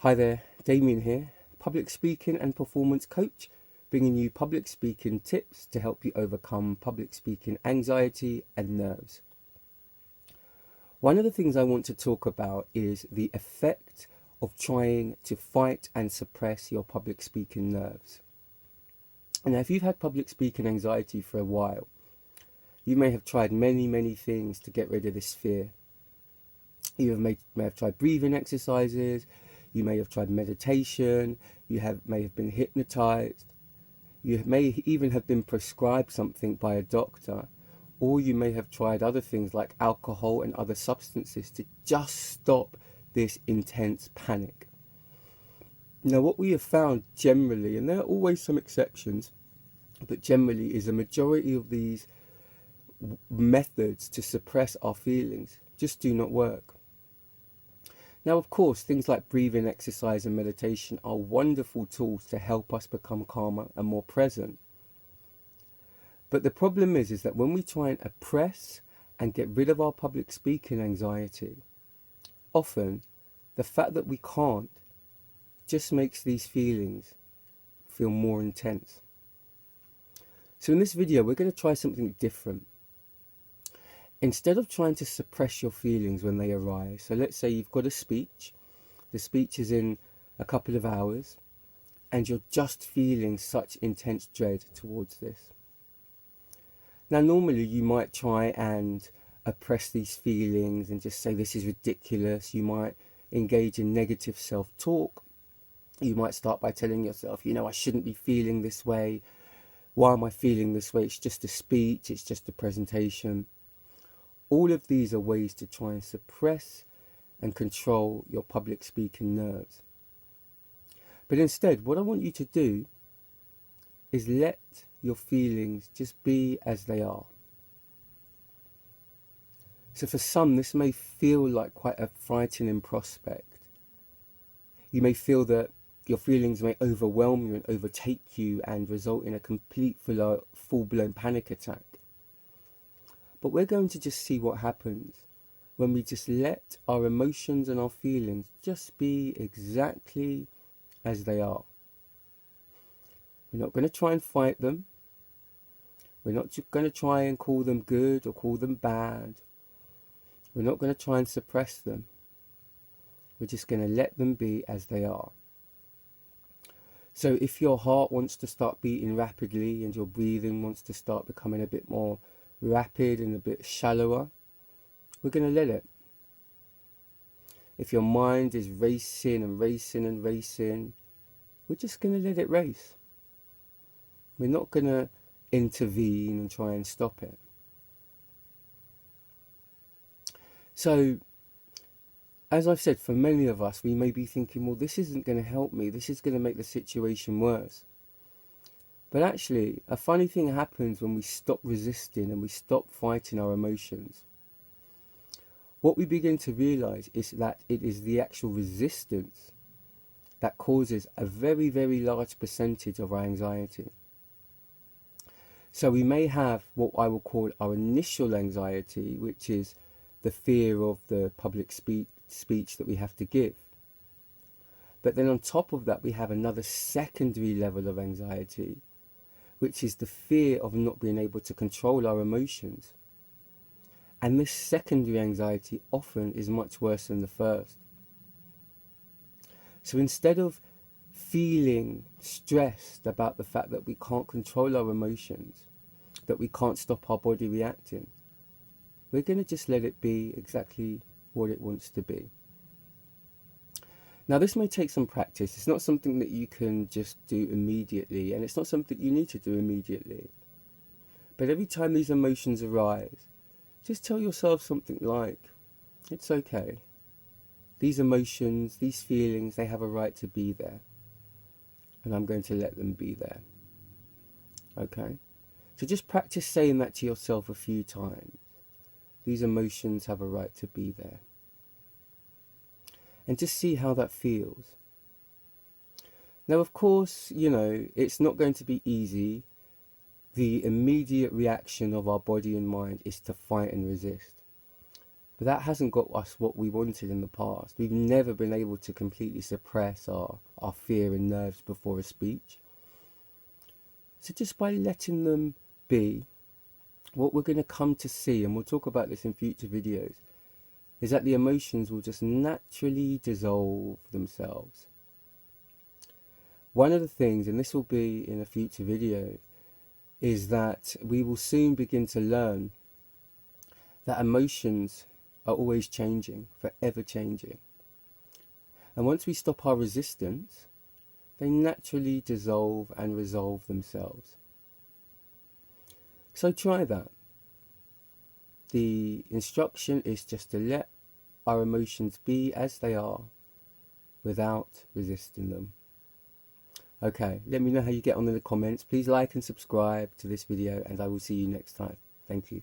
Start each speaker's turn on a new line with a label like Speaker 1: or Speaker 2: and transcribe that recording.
Speaker 1: Hi there, Damien here, public speaking and performance coach, bringing you public speaking tips to help you overcome public speaking anxiety and nerves. One of the things I want to talk about is the effect of trying to fight and suppress your public speaking nerves. Now, if you've had public speaking anxiety for a while, you may have tried many things to get rid of this fear. You may have tried breathing exercises, you may have tried meditation, may have been hypnotized, you may even have been prescribed something by a doctor, or you may have tried other things like alcohol and other substances to just stop this intense panic. Now, what we have found generally, and there are always some exceptions, but generally is a majority of these methods to suppress our feelings just do not work. Now, of course, things like breathing exercise and meditation are wonderful tools to help us become calmer and more present. But the problem is that when we try and oppress and get rid of our public speaking anxiety, often the fact that we can't just makes these feelings feel more intense. So in this video, we're going to try something different. Instead of trying to suppress your feelings when they arise, so let's say you've got a speech, the speech is in a couple of hours, and you're just feeling such intense dread towards this. Now, normally you might try and oppress these feelings and just say this is ridiculous. You might engage in negative self-talk. You might start by telling yourself, I shouldn't be feeling this way. Why am I feeling this way? It's just a speech, it's just a presentation. All of these are ways to try and suppress and control your public speaking nerves. But instead, what I want you to do is let your feelings just be as they are. So for some, this may feel like quite a frightening prospect. You may feel that your feelings may overwhelm you and overtake you and result in a complete full-blown panic attack. But we're going to just see what happens when we just let our emotions and our feelings just be exactly as they are. We're not going to try and fight them. We're not going to try and call them good or call them bad. We're not going to try and suppress them. We're just going to let them be as they are. So if your heart wants to start beating rapidly and your breathing wants to start becoming a bit more rapid and a bit shallower, we're going to let it. If your mind is racing and racing, we're just going to let it race. We're not going to intervene and try and stop it. So, as I've said, for many of us, we may be thinking, well, this isn't going to help me. This is going to make the situation worse. But actually, a funny thing happens when we stop resisting and we stop fighting our emotions. What we begin to realize is that it is the actual resistance that causes a very large percentage of our anxiety. So we may have what I will call our initial anxiety, which is the fear of the public speech that we have to give. But then on top of that, we have another secondary level of anxiety, which is the fear of not being able to control our emotions. And this secondary anxiety often is much worse than the first. So instead of feeling stressed about the fact that we can't control our emotions, that we can't stop our body reacting, we're going to just let it be exactly what it wants to be. Now, this may take some practice. It's not something that you can just do immediately, and it's not something you need to do immediately. But every time these emotions arise, just tell yourself something like, it's okay. These emotions, these feelings, they have a right to be there. And I'm going to let them be there. Okay? So just practice saying that to yourself a few times. These emotions have a right to be there. And just see how that feels. Now, of course, it's not going to be easy. The immediate reaction of our body and mind is to fight and resist. But that hasn't got us what we wanted in the past. We've never been able to completely suppress our fear and nerves before a speech. So just by letting them be, what we're going to come to see, and we'll talk about this in future videos, is that the emotions will just naturally dissolve themselves. One of the things, and this will be in a future video, is that we will soon begin to learn that emotions are always changing, forever changing. And once we stop our resistance, they naturally dissolve and resolve themselves. So try that. The instruction is just to let our emotions be as they are without resisting them. Okay, let me know how you get on in the comments. Please like and subscribe to this video, and I will see you next time. Thank you.